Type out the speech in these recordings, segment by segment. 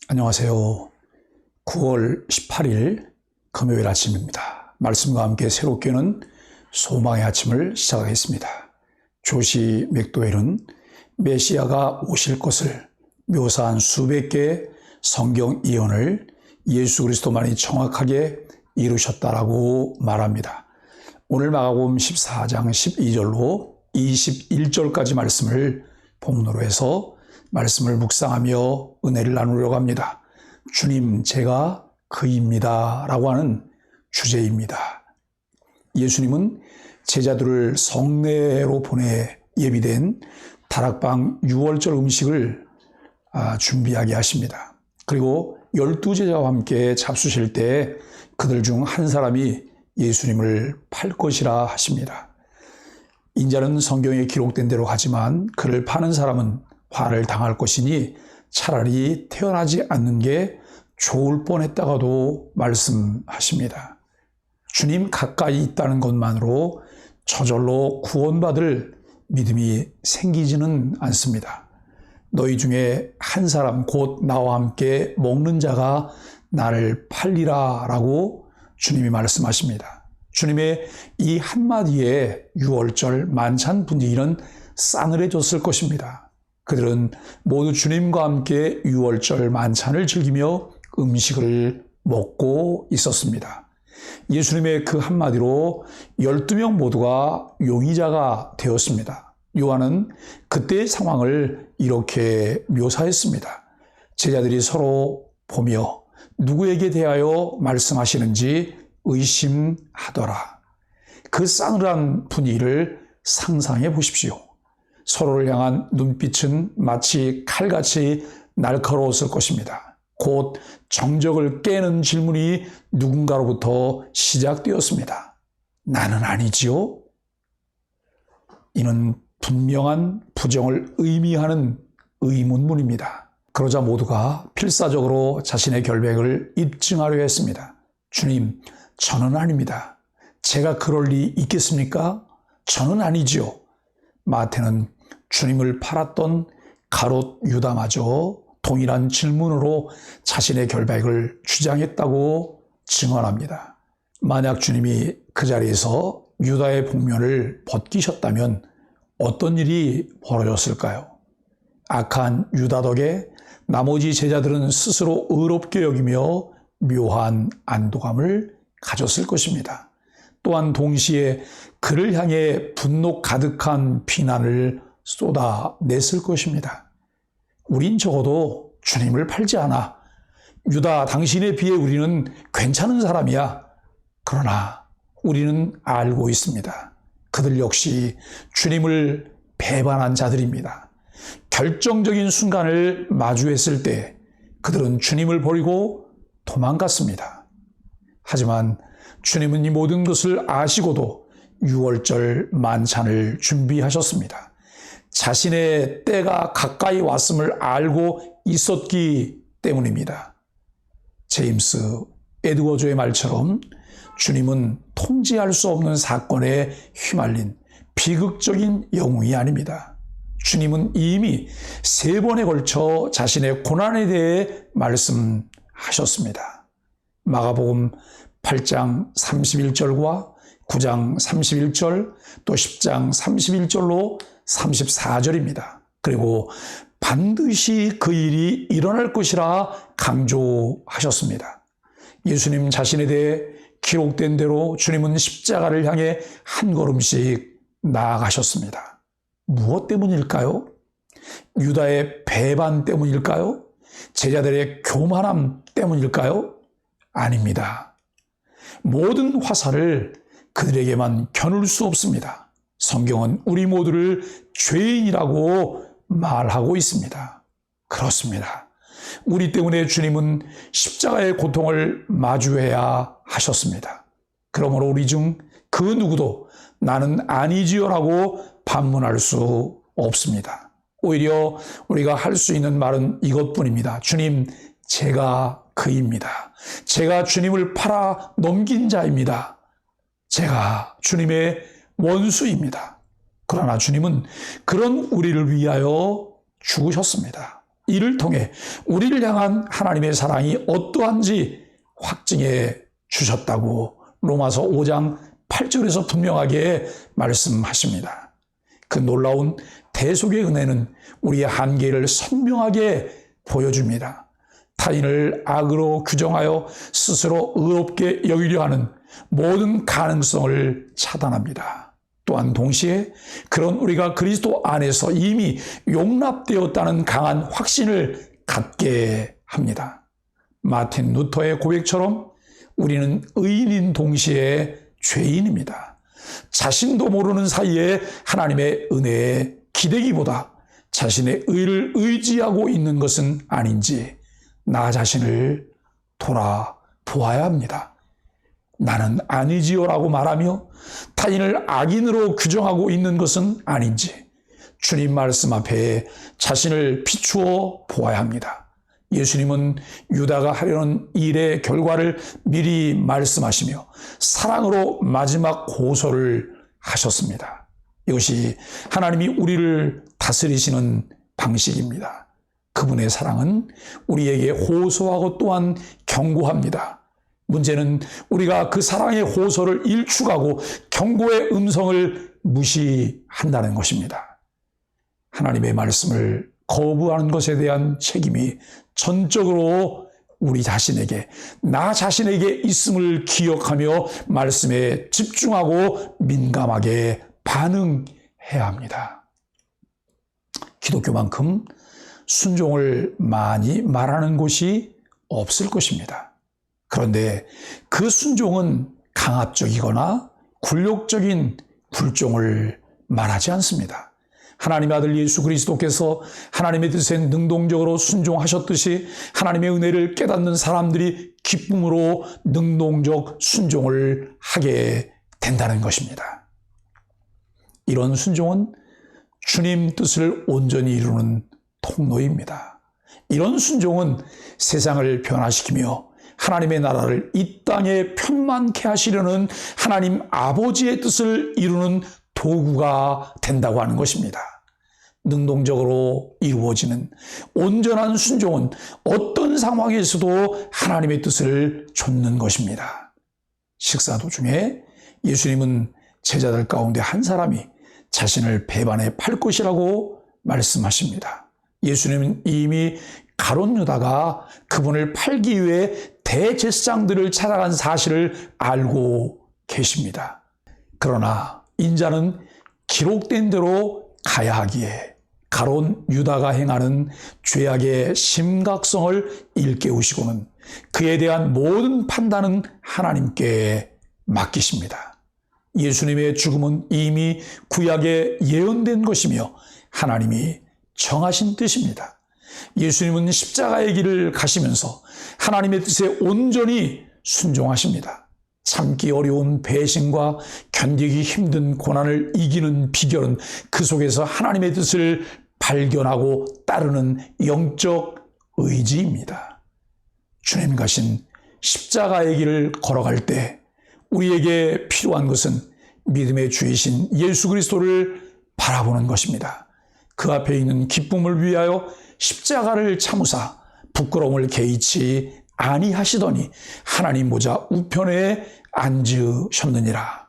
안녕하세요. 9월 18일 금요일 아침입니다. 말씀과 함께 새롭게 여는 소망의 아침을 시작하겠습니다. 조시 맥도웰은 메시아가 오실 것을 묘사한 수백 개의 성경 예언을 예수 그리스도만이 정확하게 이루셨다라고 말합니다. 오늘 마가복음 14장 12절로 21절까지 말씀을 본문으로 해서 말씀을 묵상하며 은혜를 나누려고 합니다. 주님, 제가 그입니다 라고 하는 주제입니다. 예수님은 제자들을 성내로 보내 예비된 다락방 6월절 음식을 준비하게 하십니다. 그리고 12제자와 함께 잡수실 때 그들 중 한 사람이 예수님을 팔 것이라 하십니다. 인자는 성경에 기록된 대로 가지만 그를 파는 사람은 화를 당할 것이니 차라리 태어나지 않는 게 좋을 뻔했다가도 말씀하십니다. 주님 가까이 있다는 것만으로 저절로 구원받을 믿음이 생기지는 않습니다. 너희 중에 한 사람 곧 나와 함께 먹는 자가 나를 팔리라 라고 주님이 말씀하십니다. 주님의 이 한마디에 6월절 만찬 분위기는 싸늘해졌을 것입니다. 그들은 모두 주님과 함께 6월절 만찬을 즐기며 음식을 먹고 있었습니다. 예수님의 그 한마디로 12명 모두가 용의자가 되었습니다. 요한은 그때의 상황을 이렇게 묘사했습니다. 제자들이 서로 보며 누구에게 대하여 말씀하시는지 의심하더라. 그 싸늘한 분위기를 상상해 보십시오. 서로를 향한 눈빛은 마치 칼같이 날카로웠을 것입니다. 곧 정적을 깨는 질문이 누군가로부터 시작되었습니다. 나는 아니지요? 이는 분명한 부정을 의미하는 의문문입니다. 그러자 모두가 필사적으로 자신의 결백을 입증하려 했습니다. 주님, 저는 아닙니다. 제가 그럴 리 있겠습니까? 저는 아니지요. 마태는 주님을 팔았던 가롯 유다마저 동일한 질문으로 자신의 결백을 주장했다고 증언합니다. 만약 주님이 그 자리에서 유다의 복면을 벗기셨다면 어떤 일이 벌어졌을까요? 악한 유다 덕에 나머지 제자들은 스스로 의롭게 여기며 묘한 안도감을 가졌을 것입니다. 또한 동시에 그를 향해 분노 가득한 비난을 쏟아냈을 것입니다. 우린 적어도 주님을 팔지 않아. 유다, 당신에 비해 우리는 괜찮은 사람이야. 그러나 우리는 알고 있습니다. 그들 역시 주님을 배반한 자들입니다. 결정적인 순간을 마주했을 때 그들은 주님을 버리고 도망갔습니다. 하지만 주님은 이 모든 것을 아시고도 6월절 만찬을 준비하셨습니다. 자신의 때가 가까이 왔음을 알고 있었기 때문입니다. 제임스 에드워즈의 말처럼 주님은 통제할 수 없는 사건에 휘말린 비극적인 영웅이 아닙니다. 주님은 이미 3번에 걸쳐 자신의 고난에 대해 말씀하셨습니다. 마가복음 8장 31절과 9장 31절 또 10장 31절로 34절입니다. 그리고 반드시 그 일이 일어날 것이라 강조하셨습니다. 예수님 자신에 대해 기록된 대로 주님은 십자가를 향해 한 걸음씩 나아가셨습니다. 무엇 때문일까요? 유다의 배반 때문일까요? 제자들의 교만함 때문일까요? 아닙니다. 모든 화살을 그들에게만 겨눌 수 없습니다. 성경은 우리 모두를 죄인이라고 말하고 있습니다. 그렇습니다. 우리 때문에 주님은 십자가의 고통을 마주해야 하셨습니다. 그러므로 우리 중 그 누구도 나는 아니지요라고 반문할 수 없습니다. 오히려 우리가 할 수 있는 말은 이것뿐입니다. 주님, 제가 그입니다. 제가 주님을 팔아 넘긴 자입니다. 제가 주님의 원수입니다. 그러나 주님은 그런 우리를 위하여 죽으셨습니다. 이를 통해 우리를 향한 하나님의 사랑이 어떠한지 확증해 주셨다고 로마서 5장 8절에서 분명하게 말씀하십니다. 그 놀라운 대속의 은혜는 우리의 한계를 선명하게 보여줍니다. 타인을 악으로 규정하여 스스로 의롭게 여기려 하는 모든 가능성을 차단합니다. 또한 동시에 그런 우리가 그리스도 안에서 이미 용납되었다는 강한 확신을 갖게 합니다. 마틴 루터의 고백처럼 우리는 의인인 동시에 죄인입니다. 자신도 모르는 사이에 하나님의 은혜에 기대기보다 자신의 의를 의지하고 있는 것은 아닌지 나 자신을 돌아보아야 합니다. 나는 아니지요라고 말하며 타인을 악인으로 규정하고 있는 것은 아닌지 주님 말씀 앞에 자신을 비추어 보아야 합니다. 예수님은 유다가 하려는 일의 결과를 미리 말씀하시며 사랑으로 마지막 고소를 하셨습니다. 이것이 하나님이 우리를 다스리시는 방식입니다. 그분의 사랑은 우리에게 호소하고 또한 경고합니다. 문제는 우리가 그 사랑의 호소를 일축하고 경고의 음성을 무시한다는 것입니다. 하나님의 말씀을 거부하는 것에 대한 책임이 전적으로 우리 자신에게, 나 자신에게 있음을 기억하며 말씀에 집중하고 민감하게 반응해야 합니다. 기독교만큼 순종을 많이 말하는 곳이 없을 것입니다. 그런데 그 순종은 강압적이거나 굴욕적인 불종을 말하지 않습니다. 하나님의 아들 예수 그리스도께서 하나님의 뜻에 능동적으로 순종하셨듯이 하나님의 은혜를 깨닫는 사람들이 기쁨으로 능동적 순종을 하게 된다는 것입니다. 이런 순종은 주님 뜻을 온전히 이루는 통로입니다. 이런 순종은 세상을 변화시키며 하나님의 나라를 이 땅에 편만케 하시려는 하나님 아버지의 뜻을 이루는 도구가 된다고 하는 것입니다. 능동적으로 이루어지는 온전한 순종은 어떤 상황에서도 하나님의 뜻을 좇는 것입니다. 식사 도중에 예수님은 제자들 가운데 한 사람이 자신을 배반해 팔 것이라고 말씀하십니다. 예수님은 이미 가룟 유다가 그분을 팔기 위해 대제사장들을 찾아간 사실을 알고 계십니다. 그러나 인자는 기록된 대로 가야 하기에 가룟 유다가 행하는 죄악의 심각성을 일깨우시고는 그에 대한 모든 판단은 하나님께 맡기십니다. 예수님의 죽음은 이미 구약에 예언된 것이며 하나님이 정하신 뜻입니다. 예수님은 십자가의 길을 가시면서 하나님의 뜻에 온전히 순종하십니다. 참기 어려운 배신과 견디기 힘든 고난을 이기는 비결은 그 속에서 하나님의 뜻을 발견하고 따르는 영적 의지입니다. 주님 가신 십자가의 길을 걸어갈 때 우리에게 필요한 것은 믿음의 주이신 예수 그리스도를 바라보는 것입니다. 그 앞에 있는 기쁨을 위하여 십자가를 참으사 부끄러움을 개의치 아니하시더니 하나님 보좌 우편에 앉으셨느니라.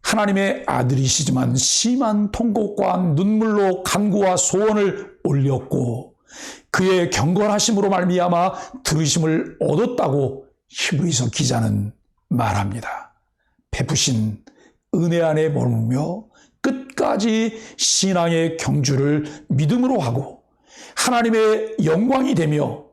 하나님의 아들이시지만 심한 통곡과 눈물로 간구와 소원을 올렸고 그의 경건하심으로 말미암아 들으심을 얻었다고 히브리서 기자는 말합니다. 베푸신 은혜 안에 머물며 끝까지 신앙의 경주를 믿음으로 하고 하나님의 영광이 되며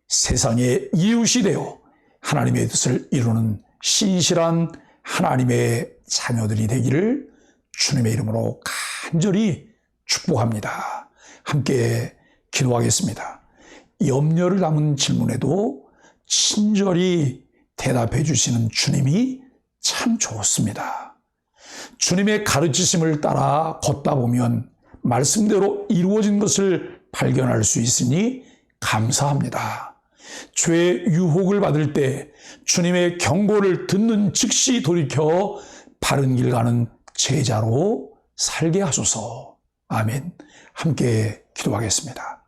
세상의 이웃이 되어 하나님의 뜻을 이루는 신실한 하나님의 자녀들이 되기를 주님의 이름으로 간절히 축복합니다. 함께 기도하겠습니다. 염려를 담은 질문에도 친절히 대답해 주시는 주님이 참 좋습니다. 주님의 가르치심을 따라 걷다 보면 말씀대로 이루어진 것을 발견할 수 있으니 감사합니다. 죄의 유혹을 받을 때 주님의 경고를 듣는 즉시 돌이켜 바른 길 가는 제자로 살게 하소서. 아멘. 함께 기도하겠습니다.